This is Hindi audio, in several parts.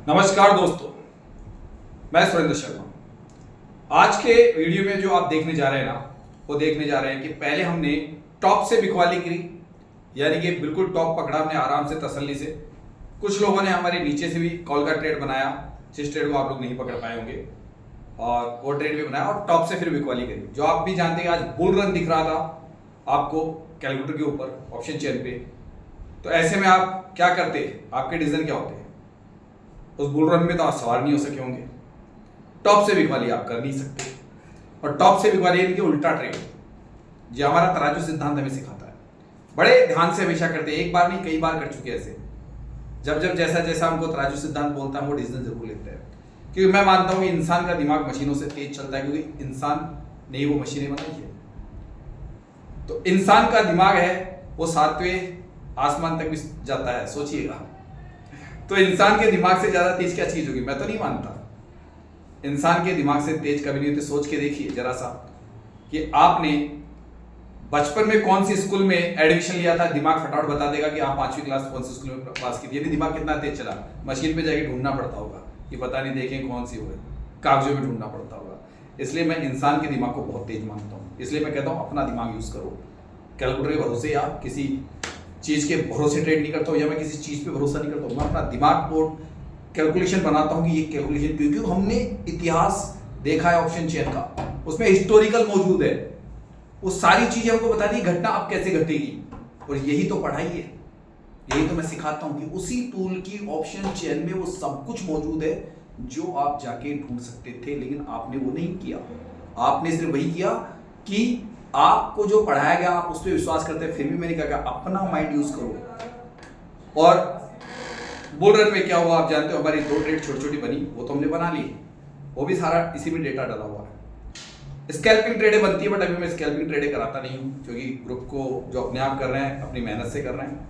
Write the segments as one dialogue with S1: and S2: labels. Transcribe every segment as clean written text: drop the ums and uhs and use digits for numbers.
S1: नमस्कार दोस्तों, मैं सुरेंद्र शर्मा। आज के वीडियो में जो आप देखने जा रहे हैं ना, वो देखने जा रहे हैं कि पहले हमने टॉप से बिकवाली करी, यानी कि बिल्कुल टॉप पकड़ा हमने आराम से तसल्ली से। कुछ लोगों ने हमारे नीचे से भी कॉल का ट्रेड बनाया, जिस ट्रेड को आप लोग नहीं पकड़ पाए होंगे, और वो ट्रेड भी बनाया और टॉप से फिर बिकवाली करी। जो आप भी जानते हैं, आज बुल रन दिख रहा था आपको कैलकुलेटर के ऊपर ऑप्शन चेन पे। तो ऐसे में आप क्या करते, आपके डिसीजन क्या होते हैं? उस बुल रन में तो आप सवार नहीं हो सके होंगे। टॉप से बिकवाली आप कर नहीं सकते, और टॉप से बिकवाली इनके उल्टा ट्रेड, जो हमारा तराजू सिद्धांत हमें सिखाता है। बड़े ध्यान से हमेशा करते हैं, एक बार नहीं कई बार कर चुके ऐसे। जब जब जैसा जैसा हमको तराजू सिद्धांत बोलता है, वो डिसीजन जरूर लेते हैं। क्योंकि मैं मानता हूं कि इंसान का दिमाग मशीनों से तेज चलता है, क्योंकि इंसान ने वो मशीनें बनाई है। तो इंसान का दिमाग है वो 7वें आसमान तक भी जाता है, सोचिएगा। तो इंसान के दिमाग से ज्यादा तेज क्या चीज होगी? मैं तो नहीं मानता। इंसान के दिमाग से तेज कभी नहीं होती। सोच के देखिए जरा सा कि आपने बचपन में कौन सी स्कूल में एडमिशन लिया था, दिमाग फटाफट बता देगा कि आप 5वीं क्लास कौन सी स्कूल में पास की थी। यदि दिमाग कितना तेज चला, मशीन पे जाके ढूंढना पड़ता होगा कि पता नहीं, देखें कौन सी हो, कागजों में ढूंढना पड़ता होगा। इसलिए मैं इंसान के दिमाग को बहुत तेज मानता हूँ। इसलिए मैं कहता हूँ अपना दिमाग यूज करो। कैलकुलेटर के भरोसे या किसी चीज के भरोसे ट्रेड नहीं करता हूं, या मैं किसी चीज पे भरोसा नहीं करता हूं। मैं अपना दिमाग को कैलकुलेशन बनाता हूं कि ये कैलकुलेशन, क्योंकि हमने इतिहास देखा है ऑप्शन चेन का, उसमें हिस्टोरिकल मौजूद है। वो सारी चीजें हमको बता दी, घटना अब कैसे घटेगी। और यही तो पढ़ाई है, यही तो मैं सिखाता हूं कि उसी टूल की ऑप्शन चेन में वो सब कुछ मौजूद है जो आप जाके ढूंढ सकते थे, लेकिन आपने वो नहीं किया। आपने सिर्फ वही किया कि आपको जो पढ़ाया गया आप उस पर विश्वास करते हैं। फिर भी मैंने कहा अपना माइंड यूज करो। और बुल रन में क्या हुआ आप जानते हो, हमारी 2 ट्रेड छोटी छोटी बनी, वो तो हमने बना ली, वो भी सारा इसी में डेटा डाला हुआ है। स्कैल्पिंग ट्रेडें बनती है, बट अभी मैं स्कैल्पिंग ट्रेडें कराता नहीं हूं, क्योंकि ग्रुप को जो अपने आप कर रहे हैं अपनी मेहनत से कर रहे हैं।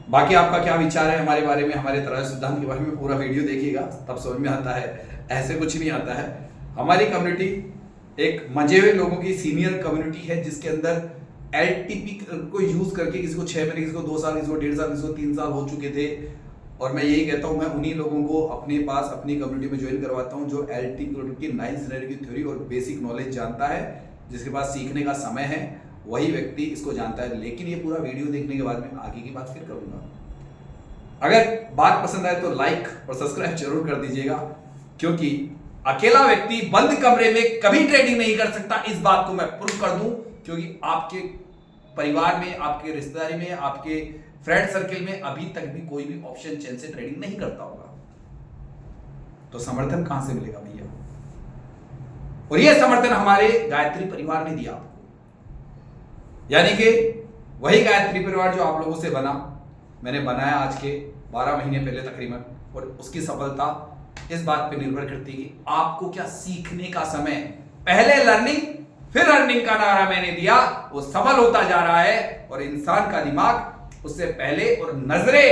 S1: बाकी आपका क्या विचार है हमारे बारे में, हमारे तराजू सिद्धांत के बारे में, पूरा वीडियो देखिएगा तब समझ में आता है। ऐसे कुछ नहीं आता है। हमारी कम्युनिटी एक मजे हुए लोगों की सीनियर कम्युनिटी है, जिसके अंदर एलटीपी को यूज करके किसी को 6 महीने, किसी को 2 साल, किसी को 1.5 साल, किसी को 3 साल हो चुके थे। और मैं यही कहता हूं, मैं उन्हीं लोगों को अपने पास अपनी कम्युनिटी में ज्वाइन करवाता हूं जो एलटीपी की 9th स्टैंडर्ड की थ्योरी और बेसिक नॉलेज जानता है, जिसके पास सीखने का समय है, वही व्यक्ति इसको जानता है। लेकिन ये पूरा वीडियो देखने के बाद में आगे की बात फिर करूंगा। अगर बात पसंद आए तो लाइक और सब्सक्राइब जरूर कर दीजिएगा, क्योंकि अकेला व्यक्ति बंद कमरे में कभी ट्रेडिंग नहीं कर सकता। इस बात को मैं प्रूव कर दूं, क्योंकि आपके परिवार में, आपके रिश्तेदारी में, आपके फ्रेंड सर्किल में अभी तक भी कोई भी ऑप्शन चेन से ट्रेडिंग नहीं करता होगा। तो समर्थन कहां से मिलेगा भैया? और यह समर्थन हमारे गायत्री परिवार ने दिया आपको, यानी कि वही गायत्री परिवार जो आप लोगों से बना, मैंने बनाया आज के 12 महीने पहले तकरीबन। और उसकी सफलता इस बात पे निर्भर करती है कि आपको क्या सीखने का समय, पहले लर्निंग फिर अर्निंग का नारा मैंने दिया, वो सफल होता जा रहा है। और इंसान का दिमाग उससे पहले, और नजरें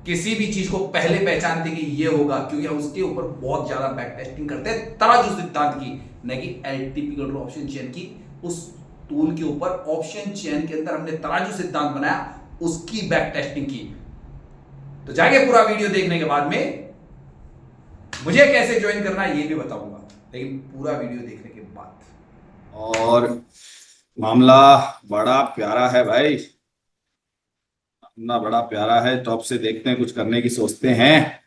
S1: किसी भी चीज को पहले पहचानती कि ये होगा, क्योंकि हम उसके ऊपर बहुत ज्यादा बैक टेस्टिंग करते हैं तराजू सिद्धांत की, न कि एलटीपी ऑप्शन चेन की। उस टूल के ऊपर ऑप्शन चेन के अंदर हमने तराजू सिद्धांत बनाया, उसकी बैक टेस्टिंग की। तो जाके पूरा वीडियो देखने के बाद में मुझे कैसे ज्वाइन करना है ये भी बताऊंगा, लेकिन पूरा वीडियो देखने के बाद।
S2: और मामला बड़ा प्यारा है भाई, मामला बड़ा प्यारा है। टॉप से देखते हैं, कुछ करने की सोचते हैं।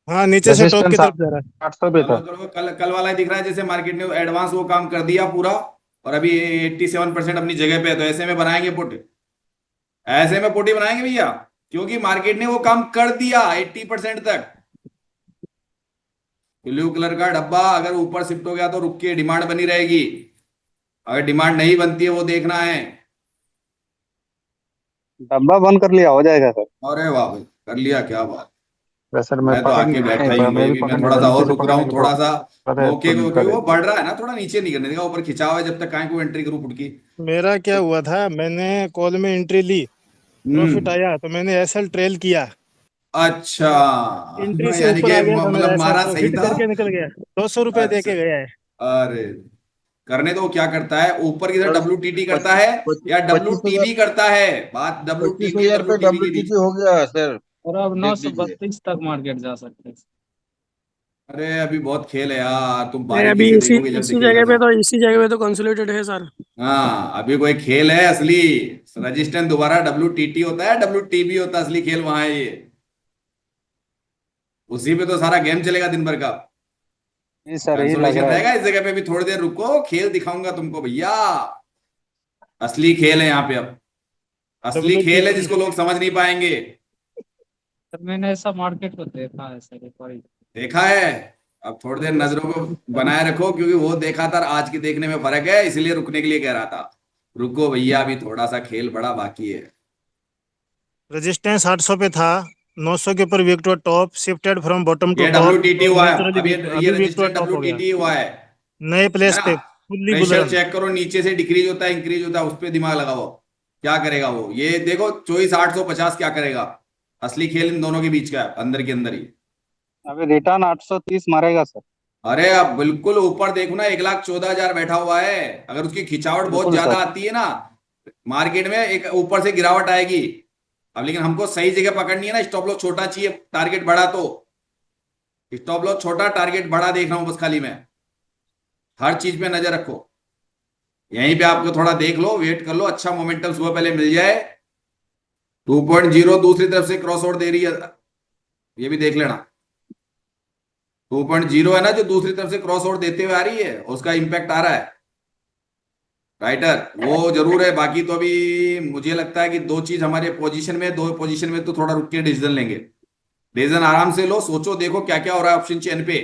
S3: हाँ, नीचे से टॉप की
S4: रेजिस्टेंस
S3: तरफ जा रहा है।
S4: 800 पे
S2: चलो
S4: था।
S2: चलो, कल कल वाला ही दिख रहा है जैसे मार्केट ने एडवांस वो काम कर दिया पूरा, और अभी 87% अपनी जगह पे है। तो ऐसे में बनाएंगे पुट, ऐसे में पुट ही बनाएंगे भैया, क्योंकि मार्केट ने वो काम कर दिया 80% तक। ब्लू कलर का डब्बा अगर ऊपर शिफ्ट हो गया तो रुक के डिमांड बनी रहेगी, अगर डिमांड नहीं बनती है वो देखना है।
S4: डब्बा बंद कर लिया, हो जाएगा सर।
S2: अरे वाह भाई, कर लिया, क्या बात।
S4: वैसे सर मैं
S2: मैं तो
S4: पकड़
S2: आके बैठा ही
S4: नहीं,
S2: हूँ
S4: मैं
S2: भाई,
S4: भी
S2: अभी मैं
S4: पकड़ने
S2: थोड़ा
S4: का,
S2: सा
S4: नीचे
S2: और
S4: से
S2: रुक रहा
S4: पकड़ने
S2: हूँ,
S4: की
S2: थोड़ा सा
S4: पता है
S2: मौके
S4: तो
S2: को,
S4: करे।
S2: क्योंकि वो बढ़ रहा है ना, थोड़ा नीचे नहीं करने देगा, ऊपर खिंचा हुआ है जब तक, काय को एंट्री करूँ फुट की।
S3: मेरा क्या हुआ था, मैंने कॉल में एंट्री ली, प्रॉफिट
S2: हम्म,
S3: आया तो मैंने एसएल ट्रेल किया।
S2: अच्छा।
S3: एंट्री से
S2: यानी
S3: ऊपर
S2: कि
S3: आ गया था मेरा
S2: मतलब
S3: एसएल,
S2: मारा
S3: तो
S2: सही
S3: हिट
S2: था।
S3: करके निकल गया। 200 रुपए दे
S2: अच्छा,
S3: के गया है।
S2: अरे करने दो। क्या करता है ऊपर की तरफ,
S5: सर,
S2: WTT करता है या
S5: 25,000
S2: WTB करता है? बात
S5: पच्चीस
S2: WTB
S5: हजार पे
S2: WTB के बीच।
S5: WTP हो गया सर।
S6: और अब
S5: देख लीजिए।
S6: 932 तक मार्केट जा सकते हैं।
S2: अरे अभी बहुत खेल है यार, तुम
S7: नहीं,
S2: बारीकी
S7: अभी
S2: से
S7: इसी
S2: देखोगे जब
S7: इसी
S2: दिखेगा
S7: जगह पे
S2: सब।
S7: तो इसी जगह पे तो कंसोलिडेटेड है सर।
S2: हाँ अभी कोई खेल है असली? रजिस्टेंस दोबारा WTT होता है, WTB होता है, असली खेल वहां है ये। उसी पे तो सारा गेम चलेगा दिन भर का।
S4: जी सर, यही लग
S2: कंसोलेशन
S4: रहा है।
S2: रहेगा इस जगह पे भी, थोड़ी देर रुको, खेल दिखाऊंगा तुमको भैया। असली खेल है यहाँ पे अब। असली खेल है
S3: WTT
S2: जिसको लोग समझ नहीं पाएंगे।
S6: सर मैंने ऐसा मार्केट को देखा है सर एक बार।
S2: देखा है? अब थोड़ी देर नजरों को बनाए रखो, क्योंकि वो देखा था और आज के देखने में फर्क है, इसलिए रुकने के लिए कह रहा था। रुको भैया, अभी थोड़ा सा खेल बड़ा बाकी है।
S3: रेजिस्टेंस 800 पे था, 900 के ऊपर week to top, shifted from bottom to
S2: ये
S3: टॉप,
S2: WTT
S3: और
S2: हुआ है
S3: नेचुरली
S2: अब, ये
S3: अभी वीक टू
S2: रजिस्टेंस
S3: टॉप हो गया
S2: WTT हुआ है
S3: नए
S2: है
S3: प्लेस
S2: ना?
S3: पे, fully bull
S2: pressure
S3: run.
S2: Check करो, नीचे से डिक्रीज होता है इंक्रीज होता है, उस पर दिमाग लगाओ। क्या करेगा वो, ये देखो 24,850 क्या करेगा। असली खेल इन दोनों के बीच का है, अंदर के अंदर ही।
S4: अभी रिटर्न 830 मारेगा सर।
S2: अरे अब बिल्कुल ऊपर देखो ना, 1,14,000 बैठा हुआ है। अगर उसकी खिंचावट बहुत
S4: बिल्कुल
S2: ज्यादा
S4: सर।
S2: आती है ना, मार्केट में एक ऊपर से गिरावट आएगी। अब लेकिन हमको सही जगह पकड़नी है ना, स्टॉप लॉस छोटा चाहिए, टारगेट बड़ा। तो स्टॉप लॉस छोटा, टारगेट बड़ा देख रहा हूं बस खाली मैं। हर चीज पे नजर रखो। यहीं पे आपको थोड़ा देख लो, वेट कर लो, अच्छा मोमेंटम सुबह पहले मिल जाए। 2.0 दूसरी तरफ से क्रॉस ओवर दे रही है, ये भी देख लेना। 2.0 है ना जो दूसरी तरफ से क्रॉस ओवर देते हुए आ रही है, उसका इंपैक्ट आ रहा है राइटर, वो जरूर है। बाकी तो अभी मुझे लगता है कि दो चीज हमारे पोजीशन में, दो पोजीशन में तो थोड़ा रुक के डिसीजन लेंगे। डिसीजन आराम से लो, सोचो, देखो क्या क्या हो रहा है ऑप्शन चेन पे।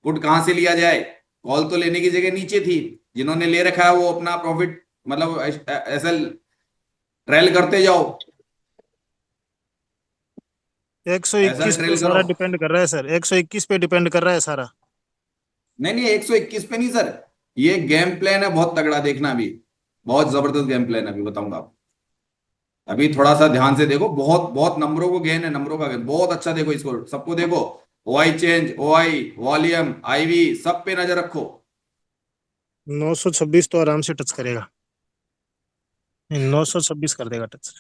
S2: पुट कहां से लिया जाए? कॉल तो लेने की जगह नीचे थी, जिन्होंने ले रखा है वो अपना प्रॉफिट मतलब ऐसा ट्रेल करते जाओ। ऐसा
S3: 121 पे
S2: ट्रेल करो।
S3: सारा डिपेंड कर रहा है सर, 121 पे डिपेंड कर रहा है सारा।
S2: नहीं नहीं, 121 पे नहीं सर, ये गेम प्लान है बहुत तगड़ा, देखना अभी। बहुत जबरदस्त गेम प्लान है, अभी बताऊंगा आपको। अभी थोड़ा सा ध्यान से देखो, बहुत बहुत नंबरों को गेन है, नंबरों का गेन बहुत अच्छा। देखो इसको सबको देखो, OI change, OI volume, IV सब पे नजर रखो।
S3: 926 तो आराम से टच करेगा, 926 कर देगा टच।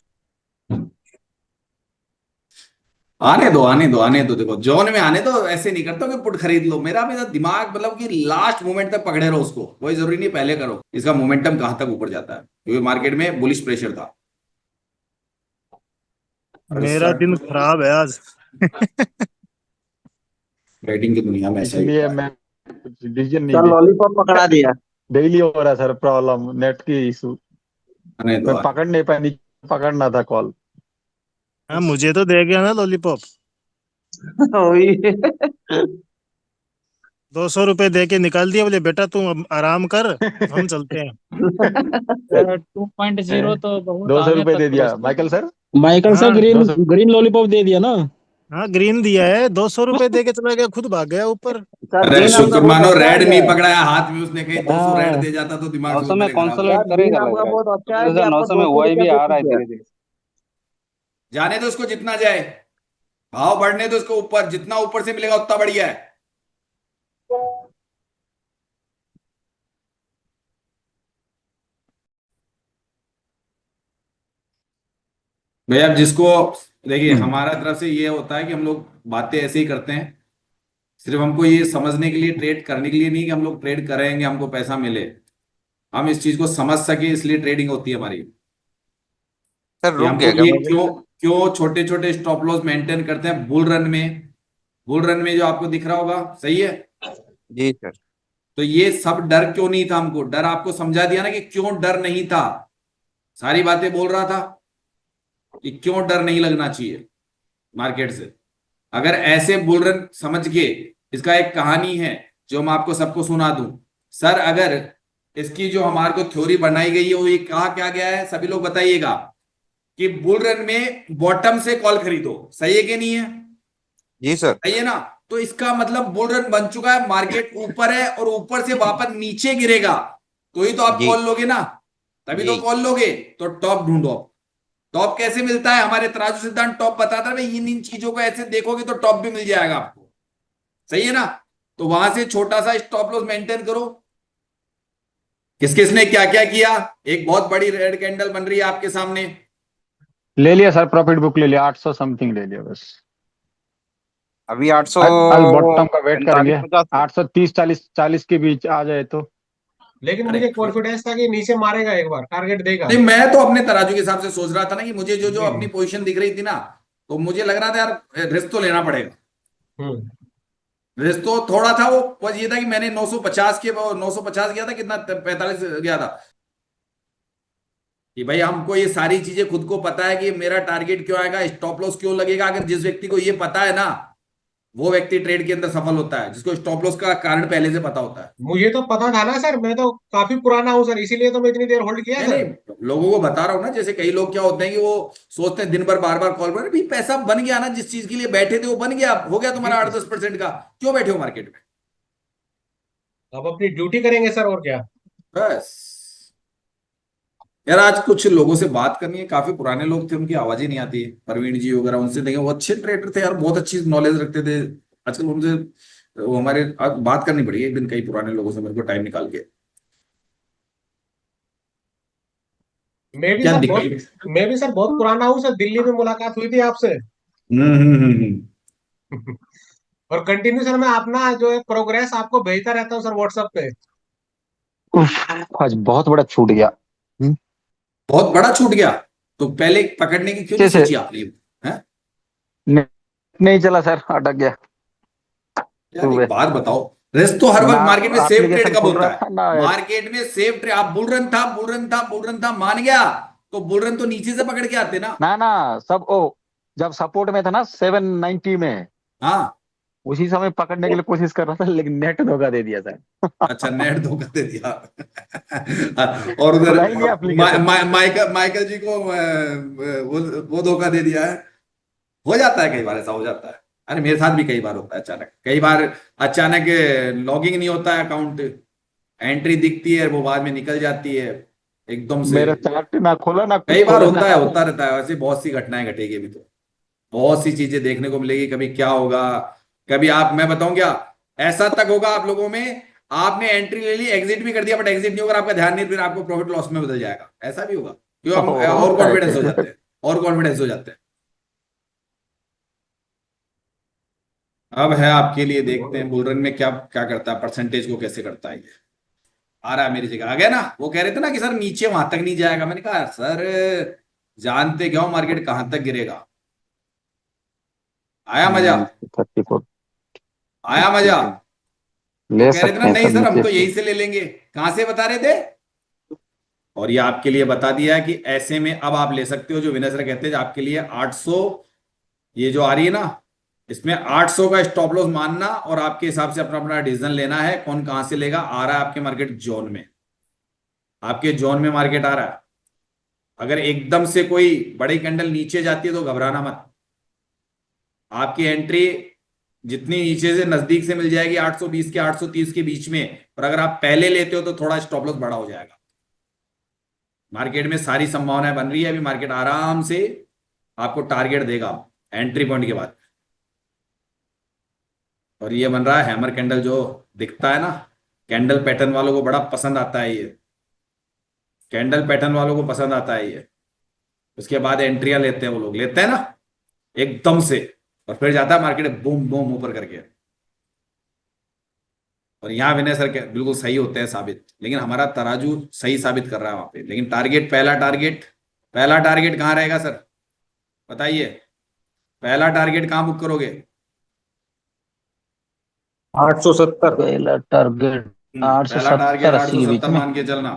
S2: आने दो आने दो आने दो, देखो जोन में आने दो। ऐसे नहीं करता कि पुट खरीद लो, मेरा भी दिमाग मतलब कि लास्ट मोमेंट तक पकड़े रहो उसको, कोई जरूरी नहीं पहले करो। इसका मोमेंटम कहां तक ऊपर जाता है, क्योंकि मार्केट में बुलिश प्रेशर था।
S3: मेरा
S2: 68
S3: दिन
S2: तो
S3: खराब है आज।
S2: ट्रेडिंग की दुनिया में ऐसा ही
S8: इसलिए
S2: होता है।
S8: मैं कुछ डिसीजन नहीं
S5: सर
S8: ले।
S5: लॉलीपॉप पकड़ा दिया।
S8: डेली हो रहा है सर, प्रॉब्लम नेट की इशू।
S2: आने दो
S8: मैं पकड़ नहीं पाया, नहीं पकड़ना था कॉल।
S3: हाँ, मुझे तो दे गया ना लॉलीपॉप।
S5: वही।
S3: 200 रुपए दे के निकाल दिया, बोले बेटा तुम अब आराम कर, हम चलते हैं।
S6: सर 2.0 तो बहुत
S8: 200
S6: आगे
S8: रुपए
S6: तक
S8: दे दिया
S6: क्रॉस कर
S8: माइकल
S6: गया।
S8: सर।
S7: माइकल सर,
S3: हाँ
S7: ग्रीन
S8: 200।
S7: ग्रीन लॉलीपॉप दे दिया ना।
S3: हाँ, ग्रीन दिया है, 200 रुपए दे के चला गया, खुद भाग गया ऊपर।
S5: सर
S2: अरे
S5: ग्रीन
S2: शुक्र
S5: आपका बहुत
S2: मानो
S5: अच्छा आ
S2: रेड
S5: गया
S2: नहीं
S5: है।
S2: पकड़ाया हाथ में उसने, कहीं 200 रेड
S7: हाँ,
S2: दे जाता तो दिमाग
S4: 900
S2: सबसे
S4: में
S2: पहले खराब हो
S4: कंसोलिडेट
S5: सर
S2: जाता।
S5: ग्रीन
S4: करेगा लग
S5: आपका
S4: रहा है।
S5: बहुत अच्छा है
S4: तो
S5: कि
S4: जैसे
S5: आपको
S4: 900 में
S5: 200
S4: OI
S5: रुपया
S4: भी
S5: दे
S4: आ रहा है
S5: चुके हैं।
S4: धीरे धीरे।
S2: जाने दो उसको, जितना जाए भाव बढ़ने दो उसको ऊपर, जितना ऊपर से मिलेगा उतना बढ़िया है। भैया अब जिसको, देखिए हमारा तरफ से ये होता है कि हम लोग बातें ऐसे ही करते हैं, सिर्फ हमको ये समझने के लिए, ट्रेड करने के लिए नहीं कि हम लोग ट्रेड करेंगे हमको पैसा मिले। हम इस चीज को समझ सके इसलिए ट्रेडिंग होती है हमारी।
S5: सर
S2: कि
S5: रुक
S2: हमको
S5: गया क्या
S2: ये
S5: मुझे?
S2: क्यों क्यों छोटे छोटे स्टॉप लॉस मेंटेन करते हैं बुल रन में। बुल रन में जो आपको दिख रहा होगा, सही है?
S5: जी सर।
S2: तो ये सब डर क्यों नहीं था हमको, डर आपको समझा दिया ना कि क्यों डर नहीं था। सारी बातें बोल रहा था कि क्यों डर नहीं लगना चाहिए मार्केट से। अगर ऐसे बुल रन समझ के, इसका एक कहानी है जो मैं आपको सबको सुना दूं। सर अगर इसकी जो हमारे को थ्योरी बनाई गई है वो ये कहा क्या गया है, सभी लोग बताइएगा कि बुल रन में बॉटम से कॉल खरीदो, सही है कि नहीं है?
S5: जी सर।
S2: सही है ना? तो इसका मतलब बुल रन बन चुका है, मार्केट ऊपर है और ऊपर से वापस नीचे गिरेगा तो ही तो आप
S5: जी
S2: कॉल लोगे ना, तभी तो
S5: जी
S2: कॉल लोगे। तो टॉप ढूंढो। टॉप कैसे मिलता है? हमारे तराजू सिद्धांत टॉप बताता है भाई, इन चीजों को ऐसे देखोगे तो टॉप भी मिल जाएगा आपको, सही है ना? तो वहां से छोटा सा स्टॉप लॉस मेंटेन करो। किस किसने क्या क्या किया? एक बहुत बड़ी रेड कैंडल बन रही है आपके सामने।
S8: ले लिया सर, प्रॉफिट बुक ले लिया, 800 समथिंग ले लिया बस।
S5: अभी 800
S8: आज बॉटम का वेट
S5: 45
S8: करेंगे,
S5: 50 पे।
S8: 830 40 के बीच आ जाए तो।
S9: लेकिन
S2: अरे
S9: मुझे कॉन्फिडेंस था कि नीचे मारेगा, एक बार टारगेट देगा।
S2: नहीं, मैं तो अपने तराजू के हिसाब से सोच रहा था ना कि मुझे जो जो अपनी
S9: हम्म
S2: पोजीशन दिख रही थी ना, तो मुझे लग रहा था यार रिस्क तो लेना पड़ेगा।
S9: हम्म।
S2: रिस्क तो थोड़ा था, वो बस ये था कि मैंने 950 के 950 गया था, कितना 45 गया था, कि भाई हमको ये सारी चीजें खुद को पता है कि मेरा टारगेट क्यों आएगा, स्टॉप लॉस क्यों लगेगा। अगर जिस व्यक्ति को ये पता है ना, वो व्यक्ति ट्रेड के अंदर सफल होता है, जिसको स्टॉप लॉस का कारण पहले से पता होता है।
S9: मुझे तो पता था ना सर, मैं तो काफी पुराना हूँ सर, इसीलिए तो मैं इतनी देर होल्ड किया
S2: नहीं
S9: सर।
S2: नहीं, लोगों को बता रहा हूं ना, जैसे कई लोग क्या होते हैं कि वो सोचते हैं दिन भर बार बार कॉल पर, भाई पैसा बन गया ना, जिस चीज के लिए बैठे थे वो बन गया, हो गया तुम्हारा
S9: जी
S2: 8-10% का, क्यों बैठे हो मार्केट में?
S9: अब अपनी ड्यूटी करेंगे सर, और क्या।
S2: बस यार, आज कुछ लोगों से बात करनी है, काफी पुराने लोग थे, उनकी आवाज ही नहीं आती है, प्रवीण जी वगैरह, उनसे देखें, वो अच्छे ट्रेडर थे यार, बहुत अच्छी नॉलेज रखते थे। आजकल उनसे वो हमारे आज बात करनी पड़ी एक दिन, कई पुराने लोगों से मेरे को टाइम निकाल के।
S9: मैं भी
S2: क्या
S9: सर बहुत
S2: दिक्कत?
S9: मैं भी सर बहुत पुराना हूँ सर, दिल्ली में मुलाकात हुई थी आपसे। और कंटिन्यू सर मैं अपना जो है प्रोग्रेस आपको भेजता रहता हूँ सर व्हाट्सएप पे।
S8: आज बहुत बड़ा छूट गया।
S2: बहुत बड़ा छूट गया? तो पहले पकड़ने की क्यों नहीं
S8: कैसे?
S2: सोची आपने? हैं?
S8: ने- नहीं चला सर, अटक गया
S2: यार एक
S8: सुबह।
S2: बात बताओ, रिस्क तो हर
S8: ना
S2: वक्त मार्केट में सेफ ट्रेड
S8: एप्लीकेशन
S2: कब
S8: खुल
S2: होता
S8: रहा
S2: है?
S8: था ना।
S2: मार्केट में सेफ ट्रेड, आप बुल रन था, बुल रन था, बुल रन था, मान गया, तो बुल रन तो नीचे से पकड़ के आते ना।
S8: ना ना, सब ओ, जब सपोर्ट में था ना 790 में,
S2: हाँ,
S8: उसी समय पकड़ने के लिए कोशिश कर रहा था, लेकिन नेट धोखा दे दिया सर।
S2: अच्छा, नेट धोखा दे दिया। और उधर
S8: खुला ही नहीं एप्लीकेशन।
S2: माइकल माइकल जी को वो धोखा दे दिया है। हो जाता है कई बार, ऐसा हो जाता है। अरे मेरे साथ भी कई बार होता है, अचानक कई बार अचानक लॉगिंग नहीं होता है अकाउंट, एंट्री दिखती है वो बाद में निकल जाती है एकदम से।
S8: मेरा चार्ट ना खोला ना कुछ
S2: कई बार
S8: खोला ना।
S2: होता है, होता रहता है, वैसे बहुत सी घटनाएं घटेगी अभी तो, बहुत सी चीजें देखने को मिलेगी, कभी क्या होगा, कभी आप, मैं बताऊं क्या, ऐसा तक होगा आप लोगों में, आपने एंट्री ले ली, एग्जिट भी कर दिया, बट एग्जिट नहीं होगा, आपका ध्यान नहीं, फिर आपको प्रॉफिट लॉस में बदल जाएगा, ऐसा भी होगा, क्यों हम और
S8: होता है
S2: कॉन्फिडेंस
S8: कई
S2: हो
S8: बार।
S2: जाते हैं, और कॉन्फिडेंस हो जाते हैं। अब है आपके लिए, देखते हैं बुलरन में क्या क्या करता है, परसेंटेज को कैसे करता है ये। आ रहा है मेरी जगह, आ गया ना। वो कह रहे थे ना कि सर नीचे वहां तक नहीं जाएगा, मैंने कहा सर जानते क्या हो मार्केट कहां तक गिरेगा। आया मजा?
S8: 34
S2: आया मजा? वो
S8: ले
S2: कह रहे थे ना,
S8: सकते हैं
S2: नहीं
S8: सर
S2: सर हम
S8: नीचे
S2: तो
S8: से।
S2: यहीं से ले लेंगे। कहां से बता रहे थे? और ये आपके लिए बता दिया है कि ऐसे में अब आप ले सकते हो, जो विनय सर कहते हैं आपके लिए 800, ये जो आ रही है ना, इसमें 800 का स्टॉप लॉस मानना, और आपके हिसाब से अपना अपना डिसीजन लेना है कौन कहां से लेगा। आ रहा है आपके मार्केट जोन में, आपके जोन में मार्केट आ रहा है। अगर एकदम से कोई बड़ी कैंडल नीचे जाती है तो घबराना मत, आपकी एंट्री जितनी नीचे से नजदीक से मिल जाएगी 820 के 830 के बीच में, और अगर आप पहले लेते हो तो थोड़ा स्टॉप लॉस बड़ा हो जाएगा। मार्केट में सारी संभावनाएं बन रही है, अभी मार्केट आराम से आपको टारगेट देगा एंट्री पॉइंट के बाद। और ये बन रहा है हैमर कैंडल जो दिखता है ना, कैंडल पैटर्न वालों को बड़ा पसंद आता है ये, कैंडल पैटर्न वालों को पसंद आता है ये। उसके बाद एंट्रियां लेते हैं वो लोग, लेते हैं ना एकदम से, और फिर जाता है मार्केट बूम बूम ऊपर करके। और यहाँ विनय सर के बिल्कुल सही होते हैं साबित, लेकिन हमारा तराजू सही साबित कर रहा है वहां पे। लेकिन टारगेट, पहला टारगेट कहाँ रहेगा सर, बताइए? पहला टारगेट कहाँ बुक करोगे?
S9: 870।
S8: पहला टारगेट आठ सौ
S2: पहला टारगेट
S8: सत्तर अस्सी के बीच
S2: 870
S8: में।
S2: मान के चलना,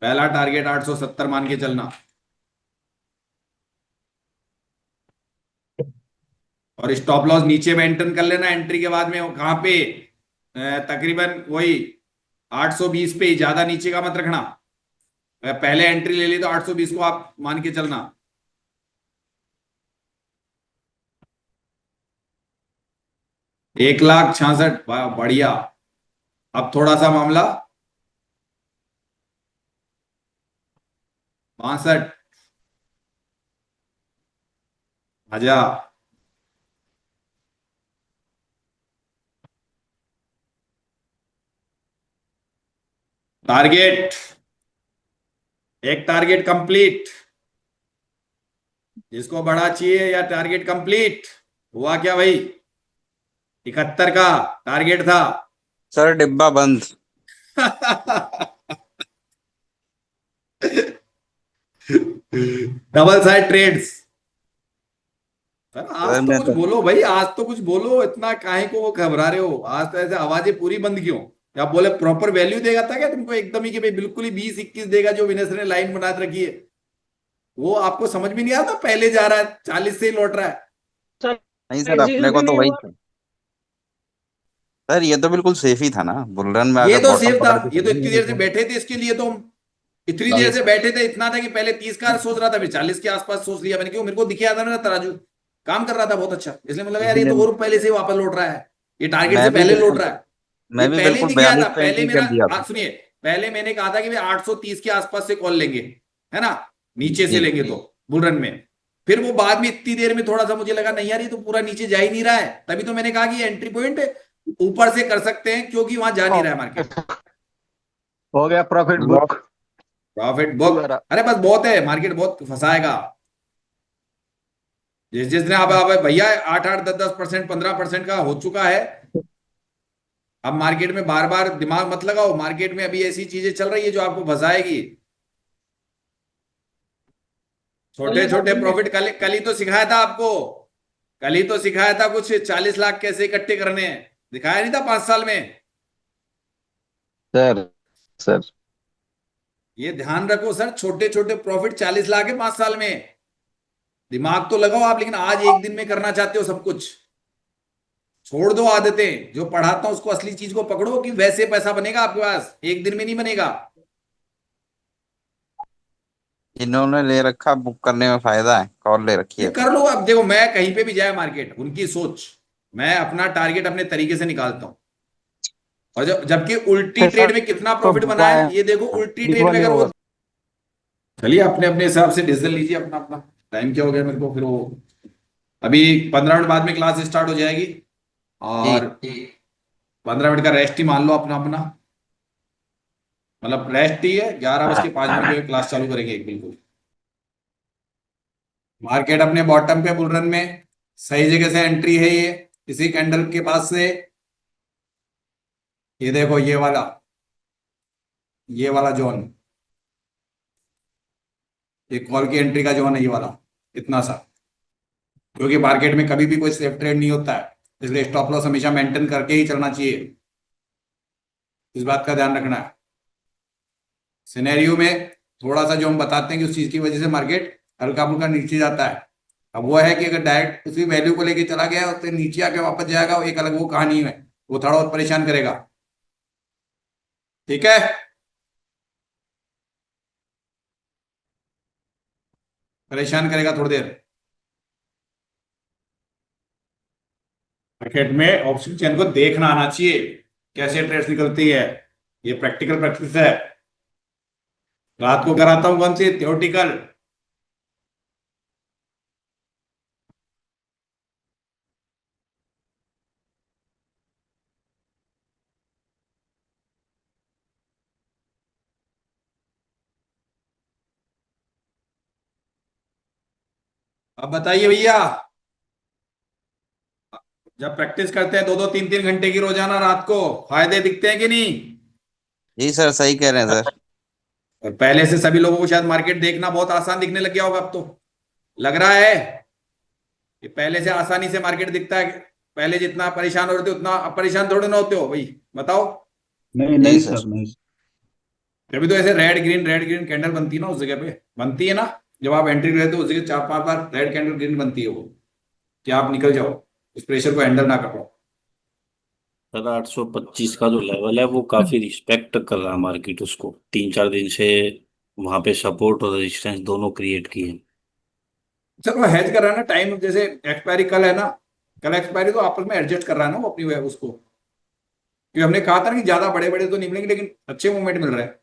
S2: पहला टारगेट 870 मान के चलना। और स्टॉप लॉस नीचे मेंटेन कर लेना एंट्री के बाद में, कहां पे? तकरीबन वही 820 पे ही, ज्यादा नीचे का मत रखना। अगर पहले एंट्री ले ली तो 820 को आप मान के चलना। 1,66,000, बढ़िया। अब थोड़ा सा मामला 62, मजा। टारगेट, एक टारगेट कंप्लीट। जिसको बड़ा चाहिए या टारगेट कंप्लीट हुआ क्या भाई? 71 का टारगेट था।
S5: सर डिब्बा बंद।
S2: Double side trades. सर आज
S5: सर
S2: तो
S5: मैं
S2: कुछ
S5: तो
S2: बोलो भाई, आज तो कुछ बोलो, इतना काहे को वो घबरा रहे हो? आज तो ऐसे आवाजें पूरी बंद क्यों? या बोले प्रॉपर वैल्यू देगा था क्या तुमको एकदम ही कि भाई बिल्कुल ही 20-21 देगा जो विनेश ने लाइन बना के रखी है? वो आपको समझ में नहीं आता? पहले जा रहा है 40 से ही लौट रहा है।
S7: सर
S5: नहीं सर, अपने
S7: एग्जीक्यूट
S5: को
S7: ही
S5: तो
S7: नहीं
S5: वही
S7: हुआ।
S5: था। सर ये तो बिल्कुल सेफ ही था ना, बुल रन में
S2: ये
S5: अगर
S2: तो
S5: बॉटम
S2: सेफ था,
S5: पकड़ के
S2: ये तो
S5: चले
S2: इतनी
S5: गए
S2: देर से
S5: तो।
S2: बैठे थे इसके लिए तो हम इतनी देर से बैठे थे, इतना था कि पहले 30 का सोच रहा था, फिर 40 के आसपास सोच लिया मैंने, क्यों मेरे को दिख आया था मेरा तराजू काम कर रहा था बहुत अच्छा, इसलिए मुझे लगा यार ये तो
S5: इसीलिए
S2: और पहले से ही वापस लौट रहा है, ये टारगेट से
S5: मैं भी
S2: पहले लौट
S5: बिल्कुल
S2: रहा है। ये
S5: मैं भी
S2: पहले ही
S5: बिल्कुल
S2: दिख आया
S5: 42
S2: था,
S5: पे
S2: पहले
S5: एंट्री
S2: मेरा
S5: कर दिया था।
S2: आप सुनिए, पहले मैंने कहा था कि भाई 830 के आसपास से कॉल लेंगे, है ना, नीचे से
S5: जी
S2: लेंगे तो बुल रन में। फिर वो बाद में इतनी देर में थोड़ा सा मुझे लगा नहीं यार ये तो पूरा नीचे जा ही नहीं रहा है, तभी तो मैंने कहा कि एंट्री पॉइंट ऊपर से कर सकते हैं क्योंकि वहां जा नहीं रहा है मार्केट।
S8: हो गया profit
S5: loss.
S8: Book
S2: profit book,
S8: वगैरह।
S2: अरे बस बहुत है, मार्केट बहुत फंसाएगा। जिस जिस दिन अब भैया 8-8 10-10% 15% का हो चुका है। अब मार्केट में बार बार दिमाग मत लगाओ, मार्केट में अभी ऐसी चीजें चल रही है जो आपको फंसाएगी। छोटे छोटे प्रॉफिट कल ही तो सिखाया था आपको, कल ही तो सिखाया था कुछ 40 लाख कैसे इकट्ठे करने हैं, दिखाया नहीं था 5 साल में?
S8: सर सर
S2: ये ध्यान रखो सर, छोटे छोटे प्रॉफिट 40 लाख है 5 साल में। दिमाग तो लगाओ आप, लेकिन आज एक दिन में करना चाहते हो सब कुछ। छोड़ दो आदतें, जो पढ़ाता हूं उसको असली चीज को पकड़ो कि वैसे पैसा बनेगा आपके पास, एक दिन में नहीं बनेगा।
S5: इन्होंने ले रखा, बुक करने में फायदा है, कॉल ले रखी
S2: ये
S5: है तो।
S2: कर लो। अब देखो मैं कहीं पे भी जाए मार्केट, उनकी सोच, मैं अपना टारगेट अपने तरीके से निकालता हूं। और जबकि उल्टी
S4: सर
S2: ट्रेड में कितना
S4: तो
S2: प्रॉफिट बना है ये देखो, उल्टी ट्रेड में
S4: इक्वली
S2: अगर वो,
S4: होगा।
S2: चलिए अपने अपने हिसाब से डिसीजन लीजिए अपना अपना। टाइम क्या हो गया मेरे को, फिर वो अभी 15 मिनट बाद में क्लास स्टार्ट हो जाएगी,
S5: जी।
S2: और 15 मिनट का रेस्ट ही मान लो अपना अपना, मतलब रेस्ट ही है। 11:05 पे क्लास चालू करेंगे एक बिल्कुल। मार्केट अपने बॉटम पे बुल रन में सही जगह से एंट्री है, ये इसी कैंडल के पास से, ये देखो ये वाला जोन, ये कॉल की एंट्री का जोन है ये वाला, इतना सा। क्योंकि मार्केट में कभी भी कोई सेफ ट्रेड नहीं होता है, इसलिए स्टॉप लॉस हमेशा मेंटेन करके ही चलना चाहिए, इस बात का ध्यान रखना है। सिनेरियो में थोड़ा सा जो हम बताते हैं कि उस चीज की वजह से मार्केट हल्का फुल्का नीचे जाता है, अब वो है कि अगर डायरेक्ट उसी वैल्यू को लेके चला गया तो नीचे आके वापस जाएगा, वो एक अलग वो कहानी है, वो थोड़ा और परेशान करेगा। ठीक है, परेशान करेगा थोड़ी देर। मार्केट में ऑप्शन चेन को देखना आना चाहिए, कैसे ट्रेड्स निकलती है, ये प्रैक्टिकल प्रैक्टिस है। रात को कराता हूं कौन सी थ्योरेटिकल। अब बताइए भैया, जब प्रैक्टिस करते हैं 2-2 3-3 घंटे की रोजाना रात को, फायदे दिखते हैं कि नहीं?
S5: जी सर, सही कह रहे हैं सर।
S2: और पहले से सभी लोगों को शायद मार्केट देखना बहुत आसान दिखने लग गया होगा अब तो, लग रहा है कि पहले से आसानी से मार्केट दिखता है। पहले जितना परेशान हो रहे थे उतना अब परेशान थोड़े ना होते हो भाई, बताओ।
S8: नहीं
S5: जी
S8: नहीं
S5: सर।
S8: सर नहीं।
S2: अभी तो ऐसे रेड ग्रीन कैंडल बनती है ना उस जगह पे, बनती है ना, जब आप एंट्री लेते हो उस जगह 4-5 बार रेड कैंडल ग्रीन बनती है वो, कि आप निकल जाओ, उस प्रेशर को हैंडल ना कर पाओ।
S10: सर 825 का जो लेवल है वो काफी रिस्पेक्ट कर रहा है मार्केट, उसको 3-4 दिन से वहां पे सपोर्ट और रेजिस्टेंस दोनों क्रिएट किए हैं।
S2: सर वो हेज कर रहा है ना टाइम, जैसे एक्सपायरी कल है ना, कल एक्सपायरी तो आपस में एडजस्ट कर रहा है ना वो अपनी उसको, क्योंकि हमने कहा था ना कि ज्यादा बड़े बड़े तो नहीं मिलेंगे लेकिन अच्छे मूवमेंट मिल रहे हैं।